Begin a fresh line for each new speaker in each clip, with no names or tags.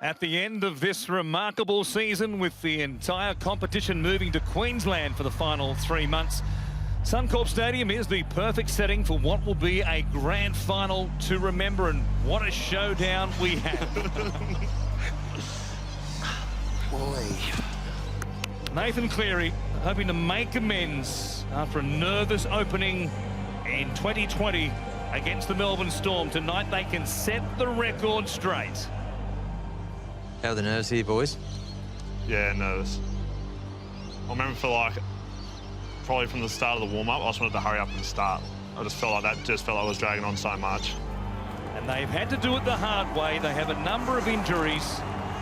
At the end of this remarkable season, with the entire competition moving to Queensland for the final 3 months, Suncorp Stadium is the perfect setting for what will be a grand final to remember, and what a showdown we have.
Boy.
Nathan Cleary hoping to make amends after a nervous opening in 2020 against the Melbourne Storm. Tonight they can set the record straight.
How are the nerves here, boys?
Yeah, nervous. I remember for like, probably from the start of the warm-up, I just wanted to hurry up and start. I just felt like I was dragging on so much.
And they've had to do it the hard way. They have a number of injuries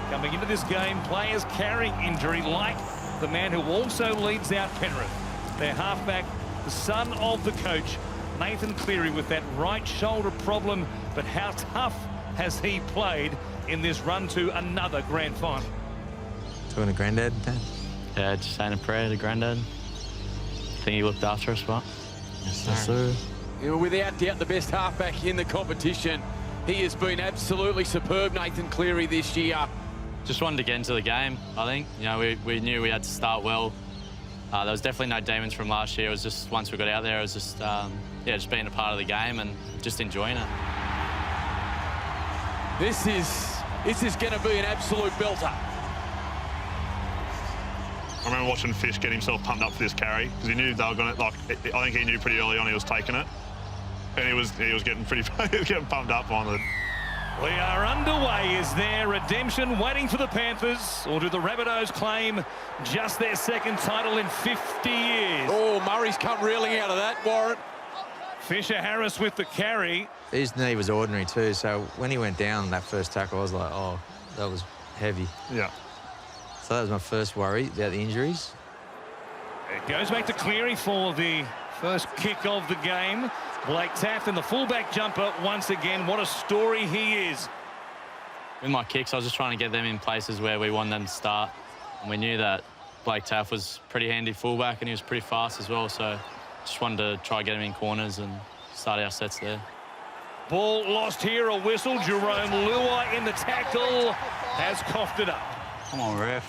coming into this game. Players carrying injury, like the man who also leads out Penrith. Their halfback, the son of the coach, Nathan Cleary, with that right shoulder problem. But how tough has he played in this run to another grand final?
Talking to Grandad, Dad?
Yeah, just saying a prayer to Grandad. I think he looked after us well.
Yes, sir.
Yeah, without doubt, the best halfback in the competition. He has been absolutely superb, Nathan Cleary, this year.
Just wanted to get into the game, I think. You know, we knew we had to start well. There was definitely no demons from last year. It was just, once we got out there, it was just, yeah, just being a part of the game and just enjoying it.
This is going to be an absolute belter.
I remember watching Fish get himself pumped up for this carry because he knew they were going to, like, I think he knew pretty early on he was taking it. And he was getting pretty, he was getting pumped up on it.
We are underway. Is there redemption waiting for the Panthers, or do the Rabbitohs claim just their second title in 50 years?
Oh, Murray's come reeling out of that, Warren.
Fisher-Harris with the carry.
His knee was ordinary too, so when he went down that first tackle, I was like, oh, that was heavy.
Yeah.
So that was my first worry about the injuries.
It goes back to Cleary for the first kick of the game. Blake Taaffe in the fullback jumper once again. What a story he is.
With my kicks, I was just trying to get them in places where we wanted them to start. And we knew that Blake Taaffe was pretty handy fullback and he was pretty fast as well, so just wanted to try get him in corners and start our sets there.
Ball lost here, a whistle. Jerome Luai in the tackle has coughed it up.
Come on, ref.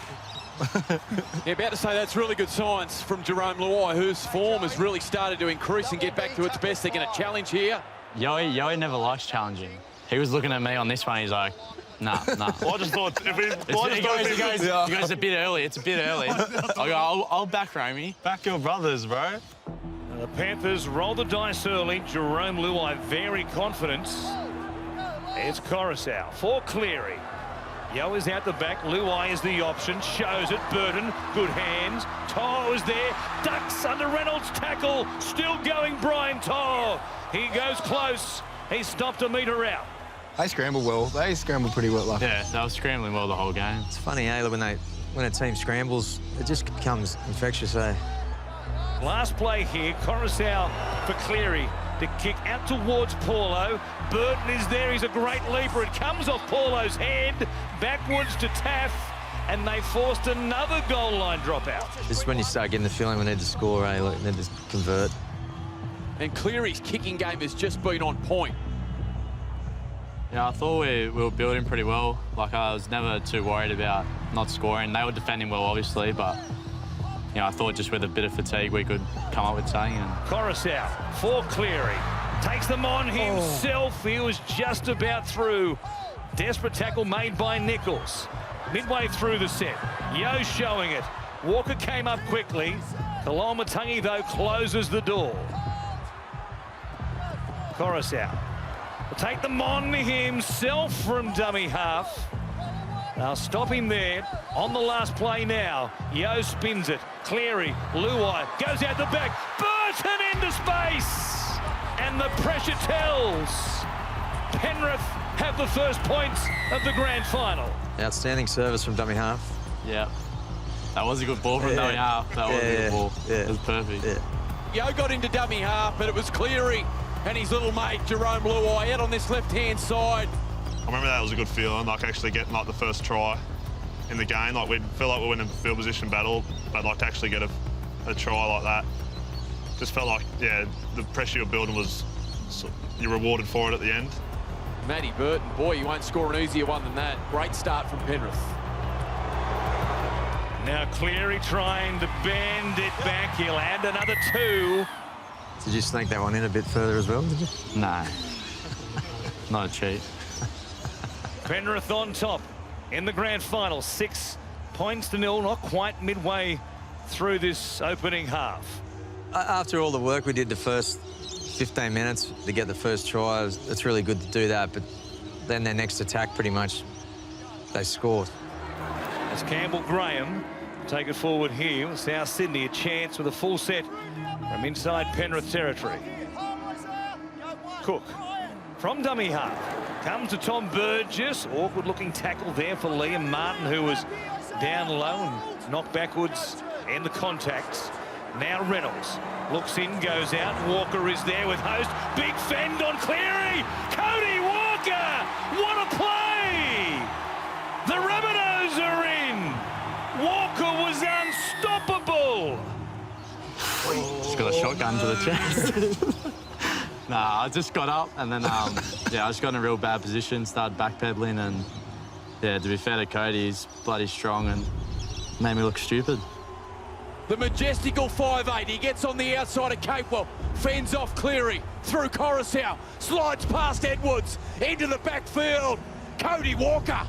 Yeah, about to say that's really good signs from Jerome Luai, whose form has really started to increase and get back to its best. They're going to challenge here.
Yoey never likes challenging. He was looking at me on this one, he's like, nah.
I just thought if he
He goes, a bit early, it's a bit early. I go, I'll back Romy.
Back your brothers, bro.
The Panthers roll the dice early. Jerome Luai very confident. It's Coruscant for Cleary. Yo is out the back. Luai is the option. Shows it. Burton. Good hands. Toh is there. Ducks under Reynolds' tackle. Still going, Brian Toh. He goes close. He stopped a metre out.
They scramble well. They scramble pretty well. Like.
Yeah, they were scrambling well the whole game.
It's funny, when a team scrambles, it just becomes infectious, eh?
Last play here. Coruscant for Cleary to kick out towards Paulo. Burton is there. He's a great leaper. It comes off Paulo's head. Backwards to Taaffe. And they forced another goal line dropout.
This is when you start getting the feeling we need to score, eh? Like, we need to convert.
And Cleary's kicking game has just been on point.
Yeah, I thought we were building pretty well. Like, I was never too worried about not scoring. They were defending well, obviously, but you know, I thought just with a bit of fatigue we could come up with something.
Coruscant for Cleary. Takes them on himself. He was just about through. Desperate tackle made by Nichols. Midway through the set. Yo showing it. Walker came up quickly. Kalamatangi, though, closes the door. Coruscant will take them on himself from dummy half. They'll stop him there on the last play now. Yo spins it. Cleary, Luai goes out the back. Burton into space. And the pressure tells. Penrith have the first points of the grand final.
Outstanding service from dummy half.
Yeah, that was a good ball from dummy half. That was a good ball.
Yeah.
It was perfect.
Yeah.
Yo got into dummy half, but it was Cleary and his little mate, Jerome Luai, out on this left-hand side.
I remember that was a good feeling, like actually getting like the first try in the game. Like we'd feel like we were in a field position battle, but like to actually get a try like that, just felt like, yeah, the pressure you're building was, you're rewarded for it at the end.
Matty Burton, boy, you won't score an easier one than that. Great start from Penrith.
Now Cleary trying to bend it back. He'll add another 2.
Did you snake that one in a bit further as well, did you?
No, not a cheat.
Penrith on top in the grand final. 6 points to 0, not quite midway through this opening half.
After all the work we did the first 15 minutes to get the first try, it's really good to do that, but then their next attack, pretty much, they scored.
As Campbell Graham take it forward here with South Sydney, a chance with a full set from inside Penrith territory. Cook from dummy half comes to Tom Burgess. Awkward looking tackle there for Liam Martin, who was down low and knocked backwards in the contacts. Now Reynolds looks in, goes out. Walker is there with host. Big fend on Cleary. Cody Walker, what a play! The Rabbitohs are in. Walker was unstoppable.
Just got a shotgun to the chest. Nah, I just got up and then, yeah, I just got in a real bad position, started backpedaling, and yeah, to be fair to Cody, he's bloody strong and made me look stupid.
The majestical 5'8", he gets on the outside of Capewell, fends off Cleary, through Coruscant, slides past Edwards, into the backfield. Cody Walker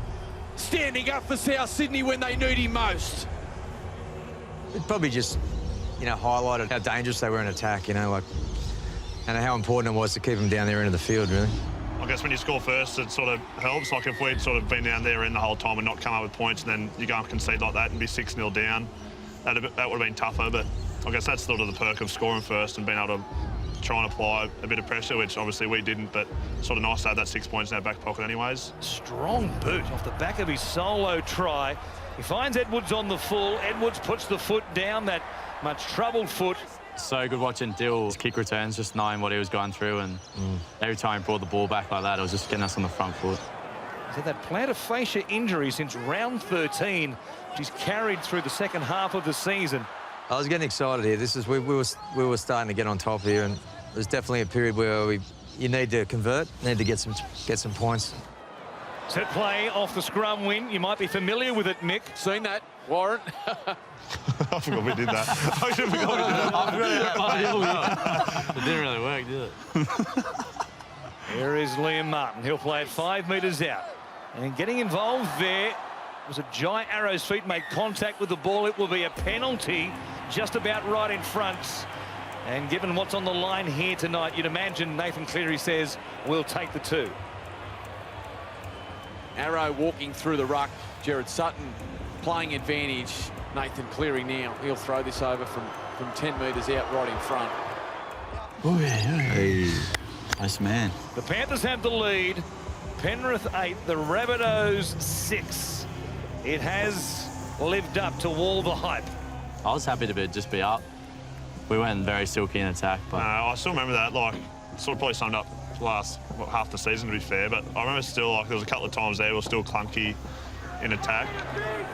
standing up for South Sydney when they need him most.
It probably just, you know, highlighted how dangerous they were in attack, you know, like, and how important it was to keep them down there into the field, really.
I guess when you score first, it sort of helps. Like if we'd sort of been down there in the whole time and not come up with points, and then you go and concede like that and be 6-0 down, that would have been tougher. But I guess that's sort of the perk of scoring first and being able to try and apply a bit of pressure, which obviously we didn't, but sort of nice to have that 6 points in our back pocket anyways.
Strong boot off the back of his solo try. He finds Edwards on the full. Edwards puts the foot down, that much troubled foot.
So good watching Dill's kick returns, just knowing what he was going through, and every time he brought the ball back like that, it was just getting us on the front foot.
He's had that plantar fascia injury since round 13, which he's carried through the second half of the season.
I was getting excited here. This is we were starting to get on top here, and it was definitely a period where you need to convert, need to get some points.
Set play off the scrum win. You might be familiar with it, Mick.
Seen that, Warren?
I forgot we did that. I should have forgotten we did that.
It didn't really work, did it?
Here is Liam Martin. He'll play it 5 metres out. And getting involved there was a Jai Arrow's feet made contact with the ball. It will be a penalty just about right in front. And given what's on the line here tonight, you'd imagine Nathan Cleary says, we'll take the 2.
Arrow walking through the ruck. Jared Sutton playing advantage. Nathan Cleary now. He'll throw this over from 10 metres out right in front.
Oh, yeah. Hey. Nice man.
The Panthers have the lead. Penrith 8, the Rabbitohs 6. It has lived up to all the hype.
I was happy to just be up. We went very silky in attack, but...
I still remember that, like, sort of probably summed up last half the season, to be fair, but I remember still, like, there was a couple of times there we were still clunky in attack.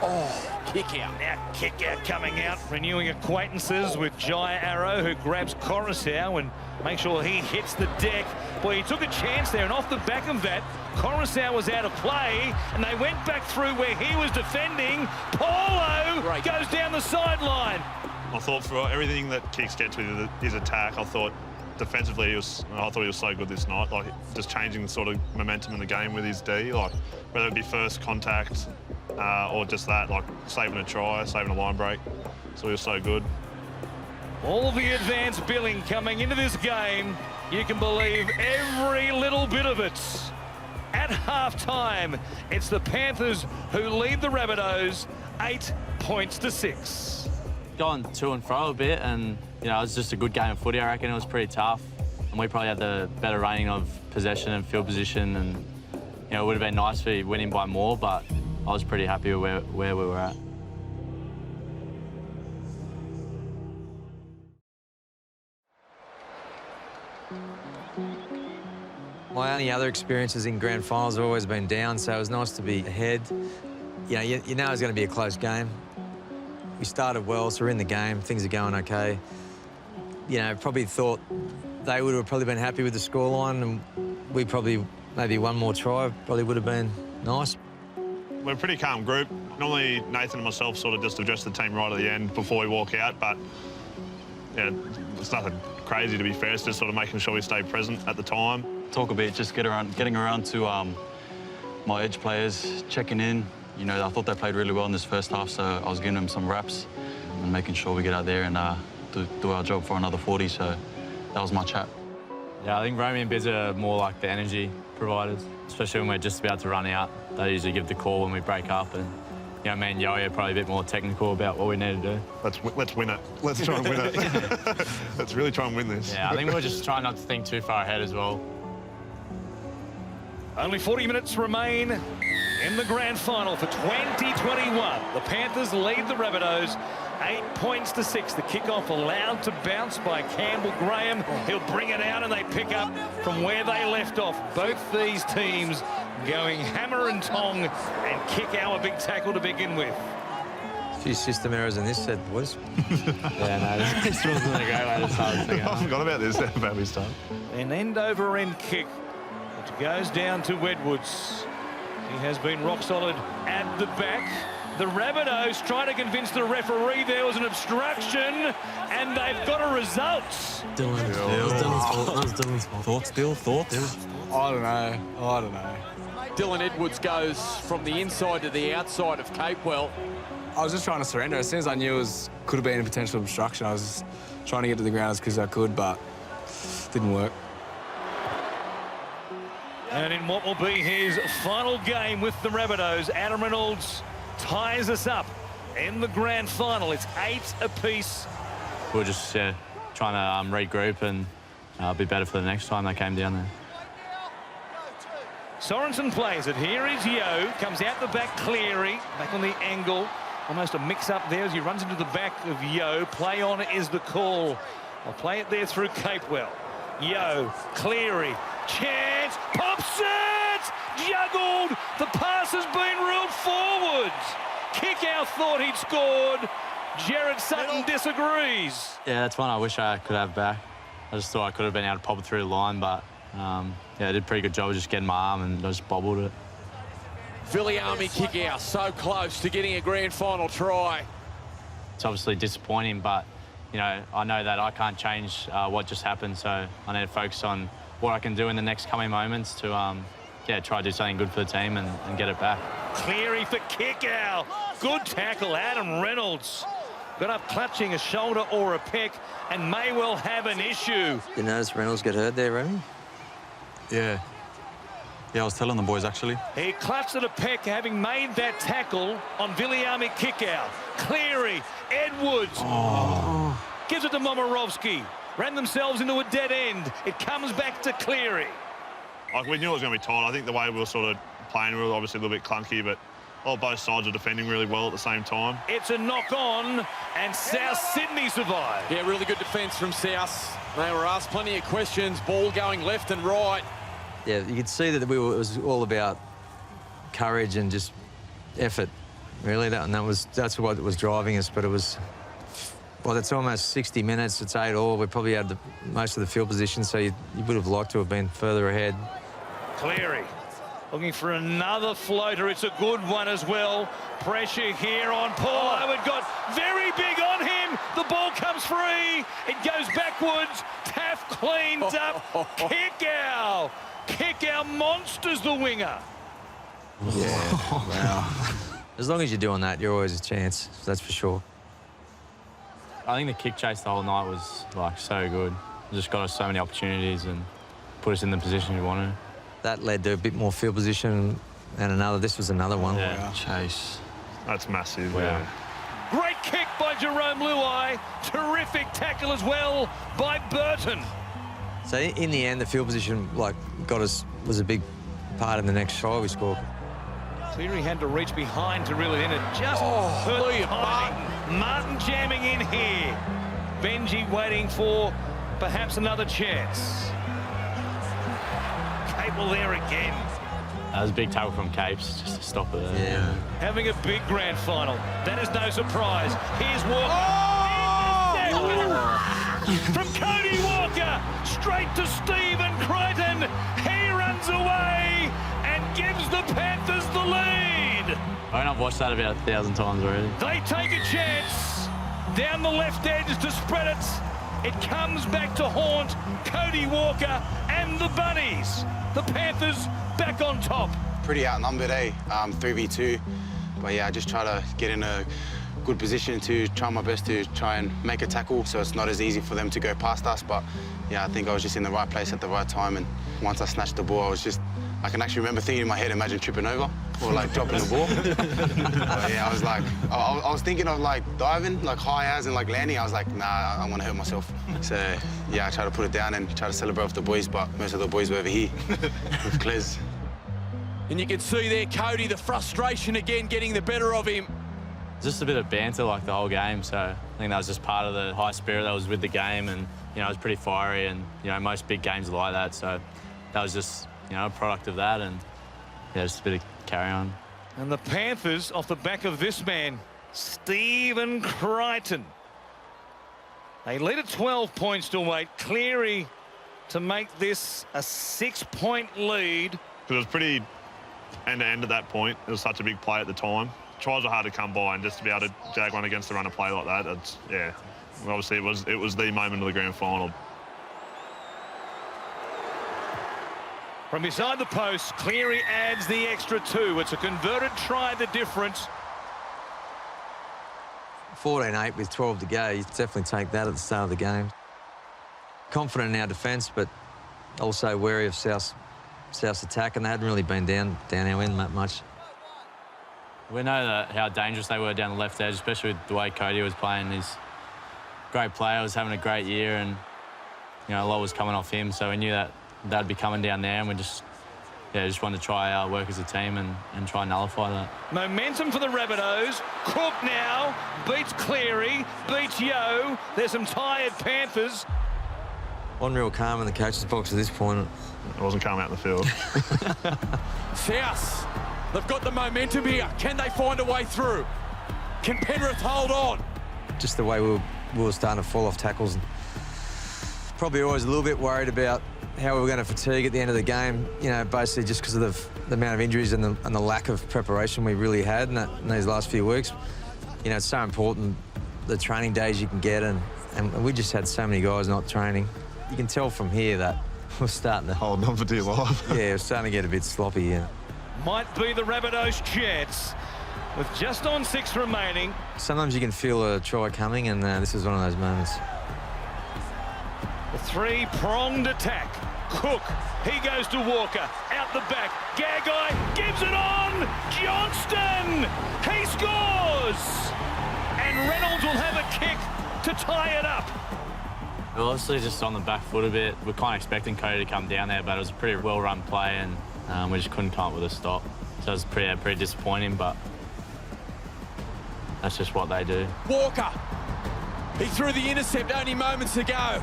Oh, kick out.
Now kick out coming out, renewing acquaintances with Jai Arrow, who grabs Coruscant and makes sure he hits the deck. Boy, he took a chance there, and off the back of that, Coruscant was out of play, and they went back through where he was defending. Paulo goes down the sideline.
I thought for everything that Kicks gets with his attack, I thought defensively, I thought he was so good this night. Like, just changing the sort of momentum in the game with his D, like whether it be first contact or just that, like saving a try, saving a line break. So he was so good.
All the advanced billing coming into this game. You can believe every little bit of it. At halftime, it's the Panthers who lead the Rabbitohs 8 points to 6.
Going to and fro a bit, and you know, it was just a good game of footy. I reckon it was pretty tough, and we probably had the better rating of possession and field position, and you know, it would have been nice to be winning by more, but I was pretty happy with where we were at.
My only other experiences in grand finals have always been down, so it was nice to be ahead. You know it's going to be a close game. We started well, so we're in the game. Things are going okay. You know, probably thought they would have probably been happy with the scoreline, and we probably maybe one more try probably would have been nice.
We're a pretty calm group. Normally, Nathan and myself sort of just address the team right at the end before we walk out, but yeah, it's nothing crazy to be fair. It's just sort of making sure we stay present at the time.
Talk a bit, just getting around to my edge players, checking in. You know, I thought they played really well in this first half, so I was giving them some reps and making sure we get out there and do our job for another 40, so that was my chat.
Yeah, I think Romy and Biz are more like the energy providers, especially when we're just about to run out. They usually give the call when we break up, and you know, me and Yoey are probably a bit more technical about what we need to do.
Let's win it. Let's try and win it. Let's really try and win this.
Yeah, I think we're just trying not to think too far ahead as well.
Only 40 minutes remain in the grand final for 2021. The Panthers lead the Rabbitohs 8 points to 6. The kickoff allowed to bounce by Campbell Graham. He'll bring it out and they pick up from where they left off. Both these teams going hammer and tong, and kick our big tackle to begin with.
A few system errors in this set, boys.
Yeah, no, this wasn't a great way to start the second
I
half.
forgot about this about this time.
An end-over-end kick, which goes down to Edwards. He has been rock solid at the back. The Rabbitohs try to convince the referee there was an obstruction, and they've got a result.
Dylan's fault. That was Dylan's fault.
Thoughts, Dill? Thoughts?
I don't know.
Dylan Edwards goes from the inside to the outside of Capewell.
I was just trying to surrender. As soon as I knew it could have been a potential obstruction, I was just trying to get to the ground as quick as I could, but didn't work.
And in what will be his final game with the Rabbitohs, Adam Reynolds ties us up in the grand final. It's 8 apiece.
We're just trying to regroup and be better for the next time they came down there.
Sorensen plays it. Here is Yo. Comes out the back, Cleary. Back on the angle. Almost a mix-up there as he runs into the back of Yo. Play on is the call. I'll play it there through Capewell. Yo, Cleary. Chance. Pops it! Juggled. The pass has been ruled forwards. Kickout thought he'd scored. Jared Sutton disagrees.
Yeah, that's one I wish I could have back. I just thought I could have been able to pop it through the line, but yeah, I did a pretty good job of just getting my arm and just bobbled it.
Viliami kick out, so close to getting a grand final try.
It's obviously disappointing, but you know, I know that I can't change what just happened, so I need to focus on what I can do in the next coming moments to yeah, try to do something good for the team and get it back.
Cleary for kick out. Good tackle, Adam Reynolds. Got up clutching a shoulder or a pec and may well have an issue.
You notice Reynolds get hurt there, Romy?
Yeah. Yeah, I was telling the boys, actually.
He clutched at a pec, having made that tackle on Viliami kick out. Cleary, Edwards. Gives it to Momirovski. Ran themselves into a dead end. It comes back to Cleary.
Like, we knew it was going to be tight. I think the way we were sort of playing, we were obviously a little bit clunky, but both sides are defending really well at the same time.
It's a knock-on, and South Sydney survived.
Yeah, really good defence from South. They were asked plenty of questions, ball going left and right.
Yeah, you could see that it was all about courage and just effort, really. That's what was driving us, but it was... Well, it's almost 60 minutes. It's 8-8. We probably had most of the field position, so you would have liked to have been further ahead.
Cleary looking for another floater. It's a good one as well. Pressure here on Paul Howard. Got very big on him. The ball comes free. It goes backwards. Taff cleaned up. Kick out. Kick out monsters the winger.
Yeah, wow. As long as you're doing that, you're always a chance. That's for sure.
I think the kick chase the whole night was like so good. It just got us so many opportunities and put us in the position we wanted.
That led to a bit more field position and this was another one.
Yeah.
Wow.
Chase.
That's massive.
Wow.
Yeah.
Great kick by Jerome Luai. Terrific tackle as well by Burton.
So in the end, the field position was a big part in the next try we scored.
Cleary had to reach behind to reel it in. It just hurt
William
timing. Martin jamming in here. Benji waiting for perhaps another chance. Cable there again.
That was a big tackle from Capes just to stop it.
Yeah.
Having a big grand final. That is no surprise. Here's Walker. From Cody Walker, straight to Stephen Crichton. He runs away. the Panthers the lead.
I know I've watched that about 1,000 times already.
They take a chance. Down the left edge to spread it. It comes back to haunt Cody Walker and the Bunnies. The Panthers back on top.
Pretty outnumbered, 3v2. But yeah, I just try to get in a good position to try my best to try and make a tackle so it's not as easy for them to go past us. But yeah, I think I was just in the right place at the right time. And once I snatched the ball, I can actually remember thinking in my head, imagine tripping over or like dropping the ball. But yeah, I was like, I was thinking of like diving, like high as and like landing. I was like, nah, I want to hurt myself. So yeah, I tried to put it down and try to celebrate with the boys, but most of the boys were over here with Clez.
And you can see there, Cody, the frustration again getting the better of him.
Just a bit of banter like the whole game, so I think that was just part of the high spirit that was with the game, and it was pretty fiery, and most big games are like that, so that was just a product of that, and yeah, just a bit of carry on.
And the Panthers off the back of this man, Stephen Crichton. They lead at 12 points to 8. Cleary to make this a 6-point lead.
It was pretty end-to-end at that point. It was such a big play at the time. Tries are hard to come by, and just to be able to jag one against the run of play like that, it's, yeah. Obviously, it was the moment of the grand final.
From beside the post, Cleary adds the extra 2. It's a converted try, the difference.
14-8 with 12 to go. You definitely take that at the start of the game. Confident in our defence, but also wary of South's attack, and they hadn't really been down our end that much.
We know how dangerous they were down the left edge, especially with the way Cody was playing. He's a great player, was having a great year, and a lot was coming off him, so we knew that they'd be coming down there, and we just wanted to try our work as a team and try and nullify that.
Momentum for the Rabbitohs. Cook now beats Cleary, beats Yo. There's some tired Panthers.
One real calm in the coach's box at this point.
It wasn't coming out in the field.
South, they've got the momentum here. Can they find a way through? Can Penrith hold on?
Just the way we were starting to fall off tackles. Probably always a little bit worried about how we were going to fatigue at the end of the game, basically just because of the amount of injuries and the lack of preparation we really had in these last few weeks. It's so important, the training days you can get, and we just had so many guys not training. You can tell from here that we're starting to
hold on for dear life.
Yeah, we're starting to get a bit sloppy, yeah.
Might be the Rabbitohs' chance with just on 6 remaining.
Sometimes you can feel a try coming, and this is one of those moments.
The 3-pronged attack. Cook, he goes to Walker, out the back. Gagai gives it on. Johnston, he scores. And Reynolds will have a kick to tie it up.
We're obviously just on the back foot a bit. We're kind of expecting Cody to come down there, but it was a pretty well-run play, and we just couldn't come up with a stop. So it was pretty disappointing, but that's just what they do.
Walker, he threw the intercept only moments ago.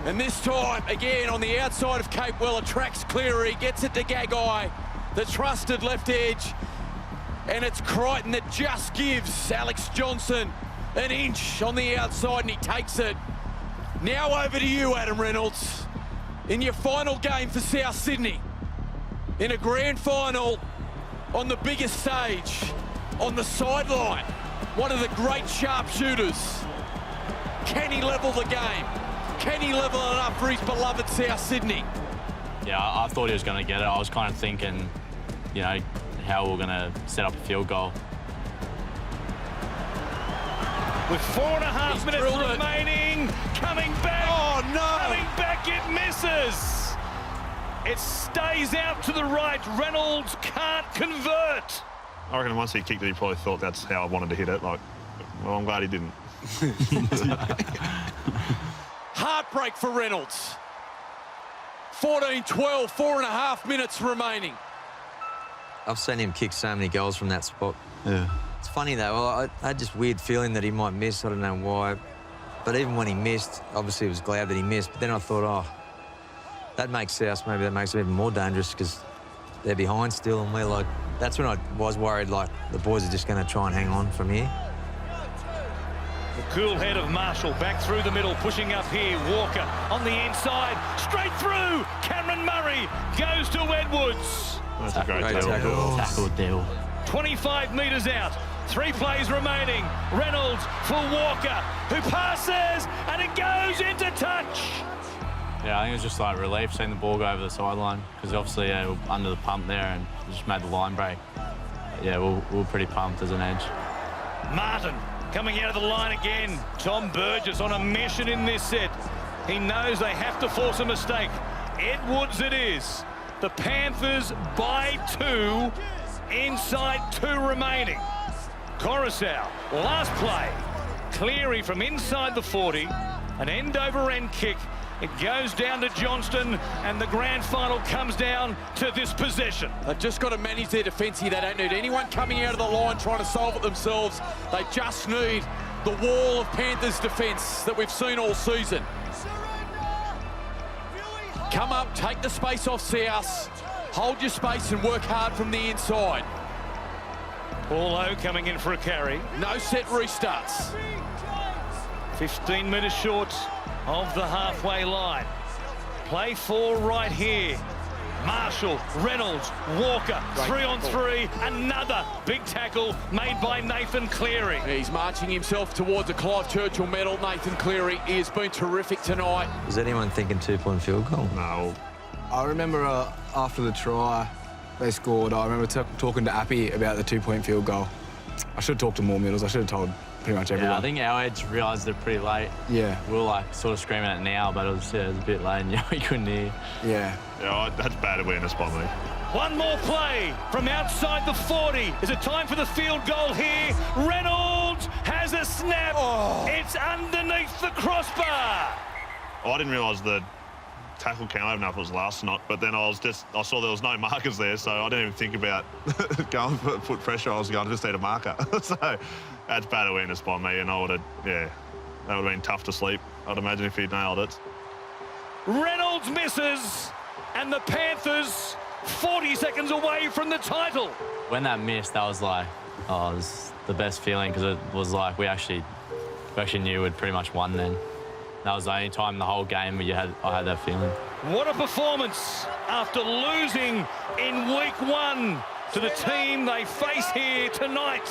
And this time, again, on the outside of Capewell, attracts Cleary, gets it to Gagai, the trusted left edge. And it's Crichton that just gives Alex Johnson an inch on the outside, and he takes it. Now over to you, Adam Reynolds. In your final game for South Sydney, in a grand final, on the biggest stage, on the sideline, one of the great sharpshooters. Can he level the game? Can he level it up for his beloved South Sydney?
Yeah, I thought he was going to get it. I was kind of thinking, how we're going to set up a field goal.
With 4.5 minutes remaining, coming back.
Oh, no!
Coming back, it misses. It stays out to the right. Reynolds can't convert.
I reckon once he kicked it, he probably thought that's how I wanted to hit it. Well, I'm glad he didn't.
Heartbreak for Reynolds. 14-12, 4.5 minutes remaining.
I've seen him kick so many goals from that spot.
Yeah.
It's funny, though. I had just weird feeling that he might miss. I don't know why. But even when he missed, obviously I was glad that he missed. But then I thought, that makes South, maybe that makes them even more dangerous because they're behind still, and we're like... That's when I was worried, the boys are just going to try and hang on from here.
The cool head of Marshall back through the middle, pushing up here. Walker on the inside, straight through. Cameron Murray goes to Edwards.
That's a great
Tackle deal.
25 metres out. 3 plays remaining. Reynolds for Walker, who passes, and it goes into touch.
Yeah, I think it was just like relief seeing the ball go over the sideline because obviously we were under the pump there and just made the line break. But yeah, we were pretty pumped as an edge.
Martin coming out of the line again. Tom Burgess on a mission in this set. He knows they have to force a mistake. Edwards it is. The Panthers by 2, inside 2 remaining. Coruscant, last play. Cleary from inside the 40, an end-over-end kick. It goes down to Johnston, and the grand final comes down to this possession.
They've just got to manage their defence here. They don't need anyone coming out of the line trying to solve it themselves. They just need the wall of Panthers defence that we've seen all season. Come up, take the space off South, hold your space and work hard from the inside.
Paulo coming in for a carry.
No set restarts.
15 metres short of the halfway line. Play 4 right here. Marshall, Reynolds, Walker, 3-on-3. Another big tackle made by Nathan Cleary.
He's marching himself towards a Clive Churchill medal. Nathan Cleary, he has been terrific tonight.
Was anyone thinking 2-point field goal?
No.
I remember after the try they scored, I remember talking to Appy about the 2-point field goal. I should have talked to more middles. I should have told pretty much everyone.
Yeah, I think our edge realised it pretty late.
Yeah.
We were like sort of screaming it now, but it was a bit late and we couldn't hear.
Yeah.
Yeah, that's bad awareness by me.
One more play from outside the 40. Is it time for the field goal here? Reynolds has a snap. It's underneath the crossbar.
I didn't realise the tackle count. I don't know if it was last or not, but then I saw there was no markers there, so I didn't even think about going for put pressure. I was going to just need a marker. So that's bad awareness by me, and I would have, yeah, that would have been tough to sleep, I'd imagine, if he'd nailed it.
Reynolds misses, and the Panthers 40 seconds away from the title.
When that missed, that was like, it was the best feeling because it was like we actually knew we'd pretty much won then. That was the only time in the whole game where I had that feeling.
What a performance after losing in week 1 to the team they face here tonight.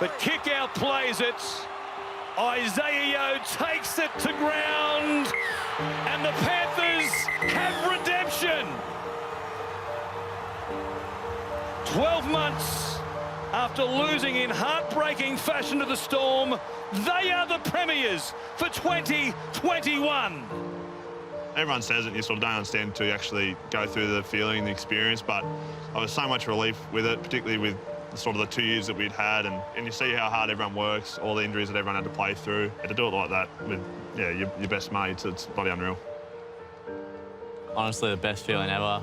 But kick out plays it. Isaiah Yeo takes it to ground, and the Panthers have redemption. 12 months after losing in heartbreaking fashion to the Storm, they are the premiers for 2021.
Everyone says it, and you sort of don't understand to actually go through the feeling, the experience, but I was so much relief with it, particularly with sort of the 2 years that we'd had, and you see how hard everyone works, all the injuries that everyone had to play through, and to do it like that with your best mates, it's bloody unreal.
Honestly, the best feeling ever.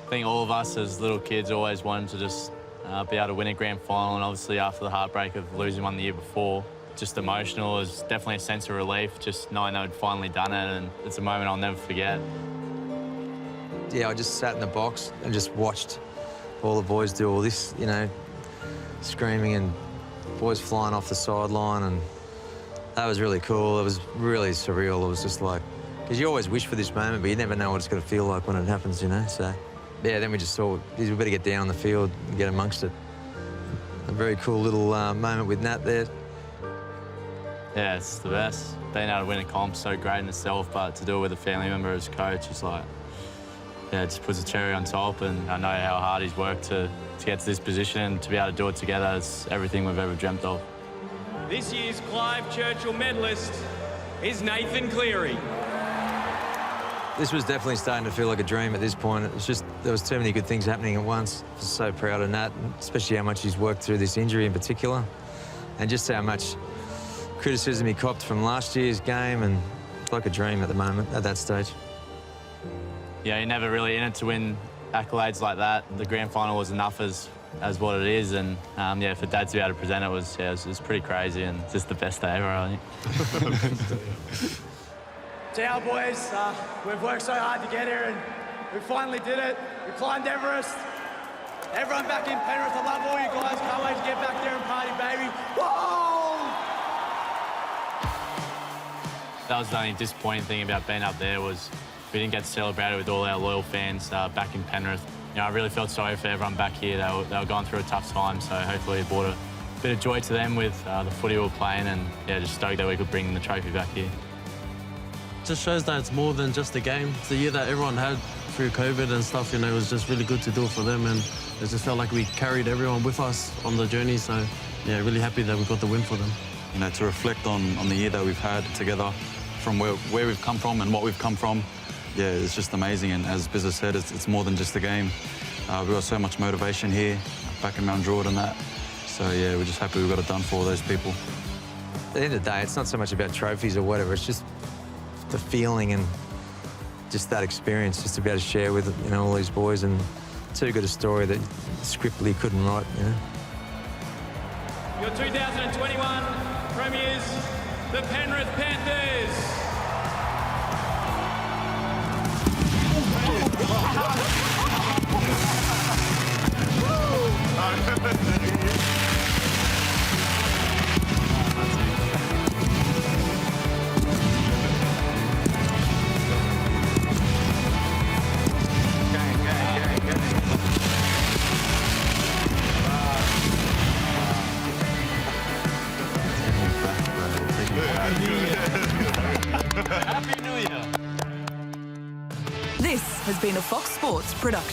I think all of us as little kids always wanted to just be able to win a grand final, and obviously after the heartbreak of losing one the year before, just emotional. It was definitely a sense of relief, just knowing they'd finally done it, and it's a moment I'll never forget.
Yeah, I just sat in the box and just watched all the boys do all this, you know, screaming and boys flying off the sideline, and that was really cool. It was really surreal. It was just like, because you always wish for this moment, but you never know what it's going to feel like when it happens, you know, so. Yeah, then we just thought, we better get down on the field and get amongst it. A very cool little moment with Nat there.
Yeah, it's the best. Being able to win a comp so great in itself, but to do it with a family member as coach is like, yeah, it just puts a cherry on top, and I know how hard he's worked to get to this position, and to be able to do it together is everything we've ever dreamt of.
This year's Clive Churchill medalist is Nathan Cleary.
This was definitely starting to feel like a dream at this point. It was just, there was too many good things happening at once. I was so proud of Nat, especially how much he's worked through this injury in particular, and just how much criticism he copped from last year's game, and it's like a dream at the moment, at that stage.
Yeah, you're never really in it to win accolades like that. The grand final was enough as what it is, and yeah, for Dad to be able to present it was pretty crazy, and just the best day ever, I think.
To our boys, we've worked so hard to get here, and we finally did it. We climbed Everest. Everyone back in Penrith, I love all you guys. Can't wait to get back there and party, baby. Whoa!
That was the only disappointing thing about being up there was we didn't get to celebrate it with all our loyal fans back in Penrith. I really felt sorry for everyone back here. They were going through a tough time, so hopefully it brought a bit of joy to them with the footy we were playing, and yeah, just stoked that we could bring the trophy back here.
Just shows that it's more than just a game. It's a year that everyone had through COVID and stuff, it was just really good to do it for them, and it just felt like we carried everyone with us on the journey, so yeah, really happy that we got the win for them.
To reflect on the year that we've had together, from where we've come from and what we've come from, yeah, it's just amazing. And as Biz has said, it's more than just a game. We've got so much motivation here, back in Mount Druitt and that. So yeah, we're just happy we got it done for all those people.
At the end of the day, it's not so much about trophies or whatever, it's just the feeling and just that experience, just to be able to share with all these boys, and too good a story that scriptly couldn't write.
Your 2021 premiers, the Penrith Panthers.
This has been a Fox Sports production.